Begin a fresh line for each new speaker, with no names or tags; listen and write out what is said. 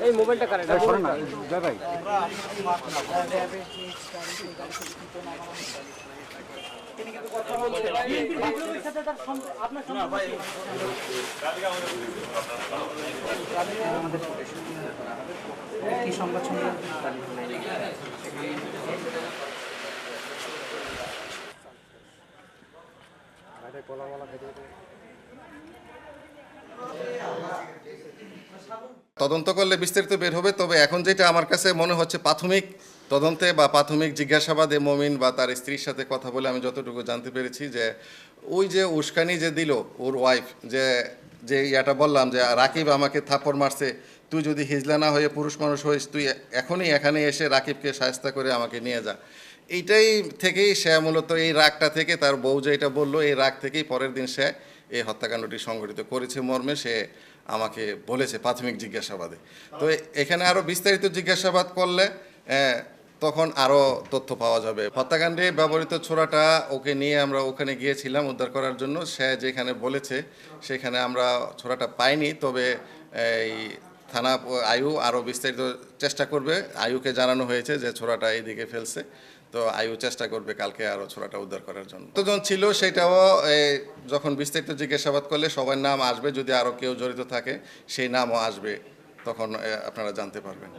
এই মোবাইলটা কারেন্ট
শোনেন না জয় ভাই,
কি সংবাদ শুনলেন?
তদন্ত করলে বিস্তারিত বের হবে। তবে এখন যেটা আমার কাছে মনে হচ্ছে, প্রাথমিক তদন্তে বা প্রাথমিক জিজ্ঞাসাবাদে মমিন বা তার স্ত্রীর সাথে কথা বলে আমি যতটুকু জানতে পেরেছি যে ওই যে উস্কানি যে দিল ওর ওয়াইফ, যে যে ইয়াটা বললাম যে রাকিব আমাকে থাপ্পড় মারছে, তুই যদি হিজলা না হয়ে পুরুষ মানুষ হইস তুই এখনই এখানে এসে রাকিবকে শায়েস্তা করে আমাকে নিয়ে যা। এইটাই থেকেই সে মূলত এই রাগটা থেকে, তার বউ যে এটা বললো, এই রাগ থেকেই পরের দিন সে এই হত্যাকাণ্ডটি সংঘটিত করেছে মর্মে সে আমাকে বলেছে প্রাথমিক জিজ্ঞাসাবাদে। তো এখানে আরও বিস্তারিত জিজ্ঞাসাবাদ করলে তখন আরও তথ্য পাওয়া যাবে। হত্যাকাণ্ডে ব্যবহৃত ছোরাটা ওকে নিয়ে আমরা ওখানে গিয়েছিলাম উদ্ধার করার জন্য। সে যেখানে বলেছে সেখানে আমরা ছোরাটা পাইনি। তবে এই থানা আয়ু আরও বিস্তারিত চেষ্টা করবে। আয়ুকে জানানো হয়েছে যে ছোরাটা এইদিকে ফেলছে, তো আয়ু চেষ্টা করবে কালকে আরও ছোরাটা উদ্ধার করার জন্য। কতজন ছিল সেটাও যখন বিস্তারিত জিজ্ঞাসাবাদ করলে সবার নাম আসবে, যদি আরও কেউ জড়িত থাকে সেই নামও আসবে, তখন আপনারা জানতে পারবেন।